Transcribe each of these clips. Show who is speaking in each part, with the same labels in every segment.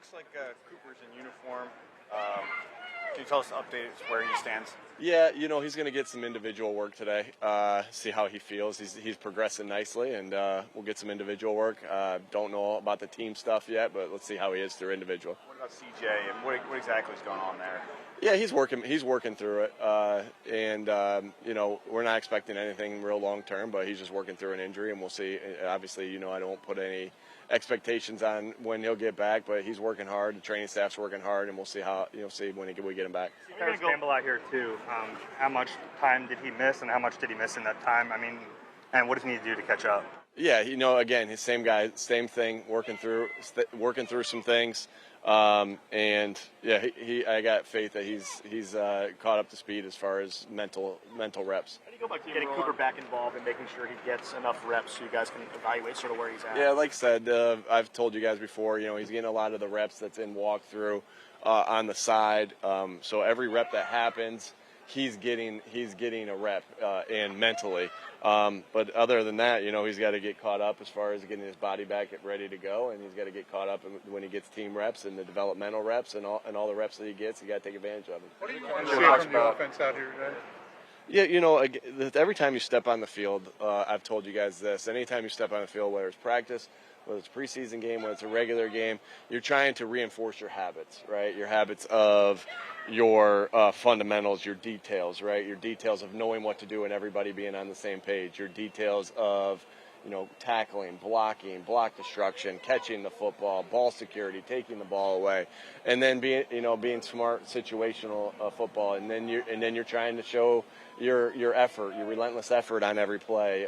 Speaker 1: looks like Cooper's in uniform. Can you tell us updates where he stands?
Speaker 2: Yeah, he's going to get some individual work today, see how he feels. He's progressing nicely, and we'll get some individual work. Don't know about the team stuff yet, but let's see how he is through individual.
Speaker 1: What about CJ, and what exactly is going on there?
Speaker 2: Yeah, he's working through it, we're not expecting anything real long term, but he's just working through an injury, and we'll see. Obviously, I don't put any expectations on when he'll get back, but he's working hard. The training staff's working hard, and we'll see how when we get him back.
Speaker 3: There was Campbell out here too. How much time did he miss, and how much did he miss in that time? I mean, and what does he need to do to catch up?
Speaker 2: Yeah, again, his same guy, same thing, working through some things. And yeah, I got faith that he's caught up to speed as far as mental reps.
Speaker 3: How do you go about getting Cooper back involved and making sure he gets enough reps so you guys can evaluate sort of where he's at?
Speaker 2: Yeah, like I said, I've told you guys before, he's getting a lot of the reps that's in walkthrough on the side. So every rep that happens, he's getting a rep and mentally. But other than that, he's got to get caught up as far as getting his body back ready to go, and he's got to get caught up when he gets team reps and the developmental reps and all the reps that he gets. You got to take advantage of them.
Speaker 4: What do you want to see from the offense out here today?
Speaker 2: Yeah, every time you step on the field, I've told you guys this. Anytime you step on the field, whether it's practice, whether it's a preseason game, whether it's a regular game, you're trying to reinforce your habits, right? Your habits of your fundamentals, your details, right? Your details of knowing what to do and everybody being on the same page. Your details of, tackling, blocking, block destruction, catching the football, ball security, taking the ball away, and then being smart situational football. And then you're trying to show your effort, your relentless effort on every play.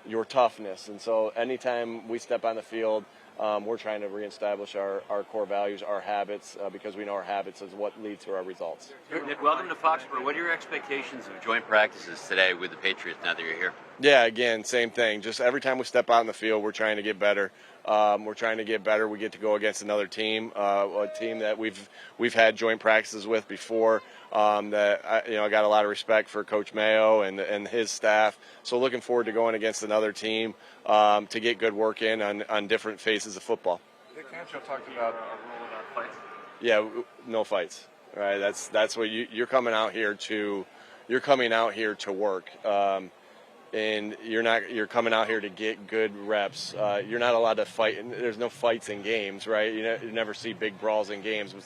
Speaker 2: Your toughness. And so anytime we step on the field, we're trying to reestablish our core values, our habits, because we know our habits is what leads to our results.
Speaker 5: Nick, welcome to Foxborough. What are your expectations of joint practices today with the Patriots now that you're here?
Speaker 2: Yeah, again, same thing. Just every time we step out in the field, we're trying to get better. We're trying to get better. We get to go against another team, a team that we've had joint practices with before. That I got a lot of respect for Coach Mayo and his staff. So looking forward to going against another team to get good work in on different phases of football.
Speaker 4: Nick Sirianni talked about
Speaker 5: rule about fights.
Speaker 2: Yeah, no fights. Right. That's what you're coming out here to. You're coming out here to work. And you're coming out here to get good reps. You're not allowed to fight. There's no fights in games, right? You never see big brawls in games, but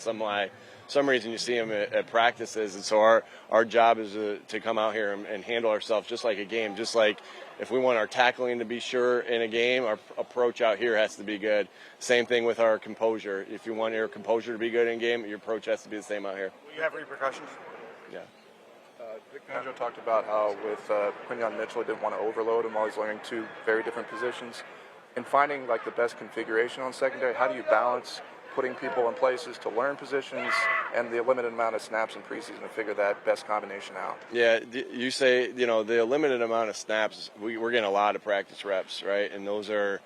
Speaker 2: some reason you see them at practices. And so our job is to come out here and handle ourselves just like a game. Just like if we want our tackling to be sure in a game, our approach out here has to be good. Same thing with our composure. If you want your composure to be good in a game, your approach has to be the same out here.
Speaker 1: Will you have repercussions?
Speaker 2: Yeah.
Speaker 4: Nick Sirianni talked about how with Quinyon Mitchell, he didn't want to overload him while he's learning two very different positions. In finding the best configuration on secondary, how do you balance putting people in places to learn positions and the limited amount of snaps in preseason to figure that best combination out?
Speaker 2: Yeah, you say, the limited amount of snaps, we're getting a lot of practice reps, right? And those are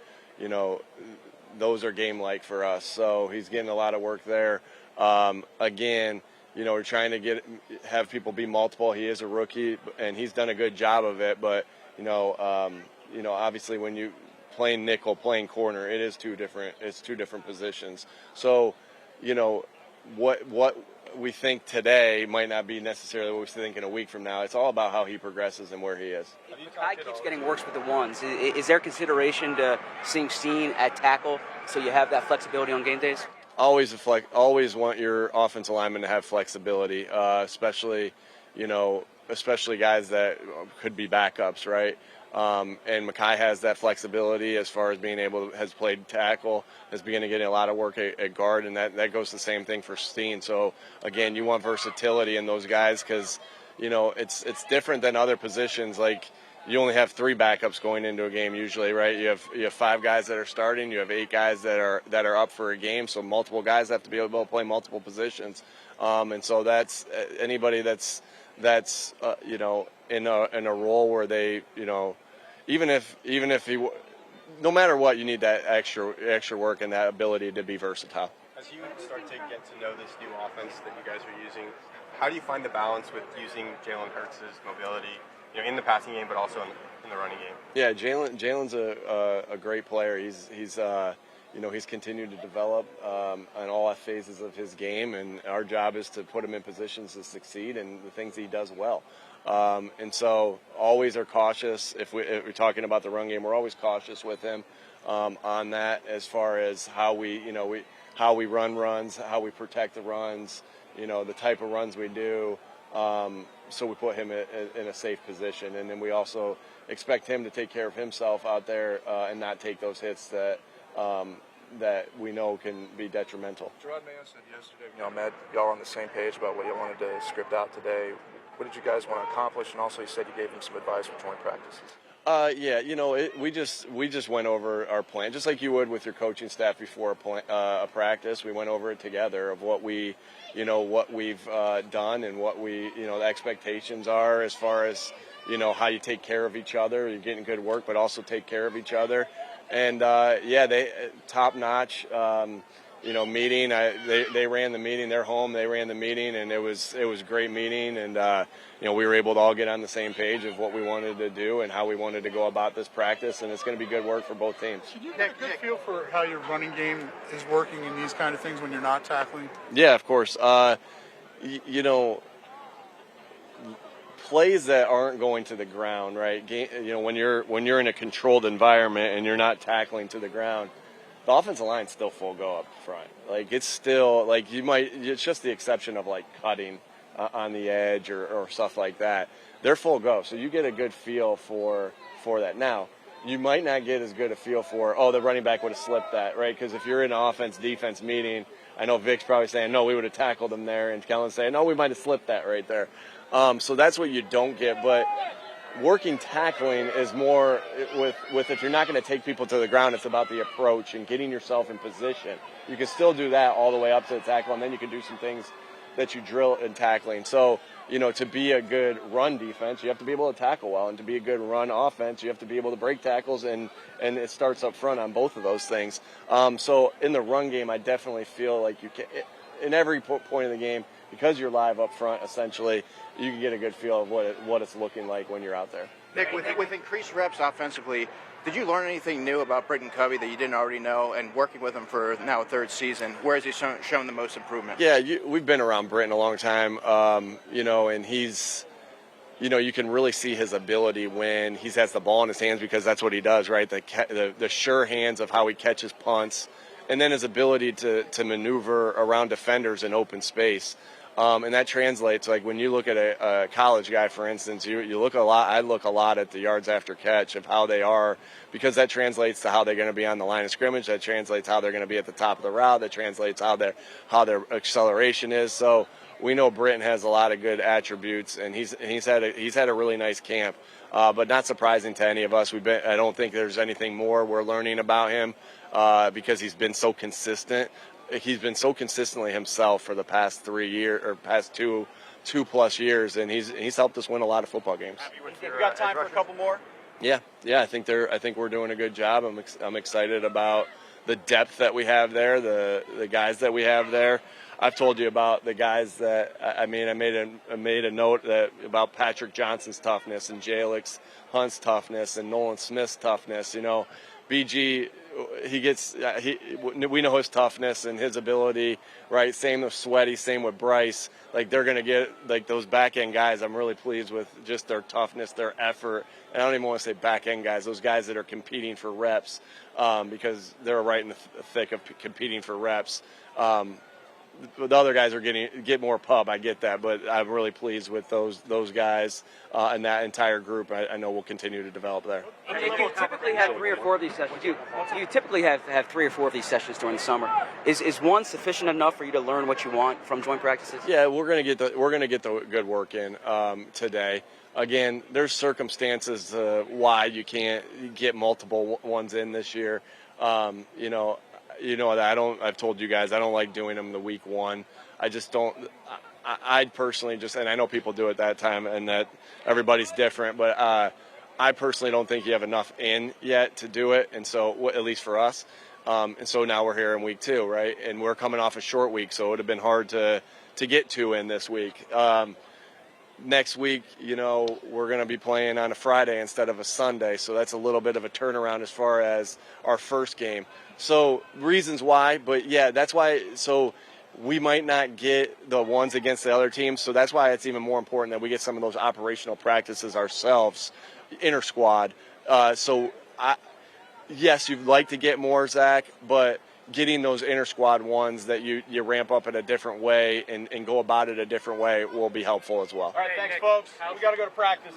Speaker 2: game-like for us. So he's getting a lot of work there. Again, we're trying to have people be multiple. He is a rookie, and he's done a good job of it. But obviously, when you playing nickel, playing corner, it is two different positions. So, what we think today might not be necessarily what we think in a week from now. It's all about how he progresses and where he is.
Speaker 6: Makai keeps getting worse with the ones. Is there consideration to seeing Steen at tackle so you have that flexibility on game days?
Speaker 2: Always want your offensive lineman to have flexibility, especially guys that could be backups, right? And Makai has that flexibility as far as has played tackle, has begun to get a lot of work at guard, and that goes the same thing for Steen. So again, you want versatility in those guys because it's different than other positions. Like you only have 3 backups going into a game usually, right? You have 5 guys that are starting, you have 8 guys that are up for a game, so multiple guys have to be able to play multiple positions. And so that's anybody that's in a role where they even if he, no matter what, you need that extra work and that ability to be versatile.
Speaker 7: As you start to get to know this new offense that you guys are using, how do you find the balance with using Jalen Hurts' mobility, in the passing game, but also in the running game?
Speaker 2: Yeah, Jalen's a great player. he's continued to develop on all phases of his game, and our job is to put him in positions to succeed and the things he does well. And so always are cautious. If we're talking about the run game, we're always cautious with him on that as far as how how we run runs, how we protect the runs, the type of runs we do. So we put him in a safe position, and then we also expect him to take care of himself out there and not take those hits that we know can be detrimental.
Speaker 4: Gerard Mayo said yesterday, Matt, y'all are on the same page about what you wanted to script out today. What did you guys want to accomplish? And also, he said you gave him some advice for joint practices.
Speaker 2: We just went over our plan, just like you would with your coaching staff before a practice. We went over it together of what we've done and what the expectations are as far as how you take care of each other. You're getting good work, but also take care of each other. And they top notch. Meeting. They ran the meeting. They're home. They ran the meeting, and it was a great meeting. And we were able to all get on the same page of what we wanted to do and how we wanted to go about this practice. And it's going to be good work for both teams.
Speaker 8: Can you get a good feel for how your running game is working in these kind of things when you're not tackling?
Speaker 2: Yeah, of course. Plays that aren't going to the ground, right? When you're in a controlled environment and you're not tackling to the ground, the offensive line's still full go up front. It's still it's just the exception of cutting on the edge or stuff like that. They're full go, so you get a good feel for that. Now, you might not get as good a feel for the running back would have slipped that, right? Because if you're in an offense-defense meeting, I know Vic's probably saying, no, we would have tackled him there, and Kellen's saying, no, we might have slipped that right there. So that's what you don't get, but working tackling is more with if you're not going to take people to the ground, it's about the approach and getting yourself in position. You can still do that all the way up to the tackle, and then you can do some things that you drill in tackling. So, to be a good run defense, you have to be able to tackle well, and to be a good run offense, you have to be able to break tackles, and it starts up front on both of those things. So in the run game, I definitely feel like you can, in every point of the game, because you're live up front, essentially, you can get a good feel of what it's looking like when you're out there.
Speaker 9: Nick, with increased reps offensively, did you learn anything new about Britton Covey that you didn't already know? And working with him for now a third season, where has he shown the most improvement?
Speaker 2: Yeah, we've been around Britton a long time, and he's, you can really see his ability when he has the ball in his hands, because that's what he does, right? The sure hands of how he catches punts, and then his ability to maneuver around defenders in open space. And that translates, when you look at a college guy, for instance, you look a lot. I look a lot at the yards after catch of how they are, because that translates to how they're going to be on the line of scrimmage. That translates how they're going to be at the top of the route. That translates how their acceleration is. So we know Britton has a lot of good attributes, and he's had a really nice camp, but not surprising to any of us. I don't think there's anything more we're learning about him because he's been so consistent. He's been so consistently himself for the past 3 years or past two plus years, and he's helped us win a lot of football games.
Speaker 1: We've got time for a couple more.
Speaker 2: Yeah. I think we're doing a good job. I'm excited about the depth that we have there, the guys that we have there. I've told you about the guys that I made a note about Patrick Johnson's toughness and Jalix Hunt's toughness and Nolan Smith's toughness. BG, we know his toughness and his ability, right? Same with Sweaty, same with Bryce. They're going to get those back end guys. I'm really pleased with just their toughness, their effort. And I don't even want to say back end guys, those guys that are competing for reps, because they're right in the thick of competing for reps. The other guys are get more pub. I get that, but I'm really pleased with those guys and that entire group. I know we'll continue to develop there.
Speaker 6: You typically have 3 or 4 of these sessions. You typically have 3 or 4 of these sessions during the summer. Is one sufficient enough for you to learn what you want from joint practices?
Speaker 2: Yeah, we're gonna get the good work in today. Again, there's circumstances why you can't get multiple ones in this year. That I've told you guys I don't like doing them the week 1. I just don't. I'd personally and I know people do it that time, and that everybody's different, but I personally don't think you have enough in yet to do it, and so at least for us. And so now we're here in week 2, right? And we're coming off a short week, so it would have been hard to get 2 in this week. Next week, we're going to be playing on a Friday instead of a Sunday, so that's a little bit of a turnaround as far as our first game. So reasons why, but yeah, that's why. So we might not get the ones against the other teams. So that's why it's even more important that we get some of those operational practices ourselves, inter squad. Yes, you'd like to get more, Zach, but getting those inter squad ones that you ramp up in a different way and go about it a different way will be helpful as well.
Speaker 1: All right, thanks, folks. We got to go to practice.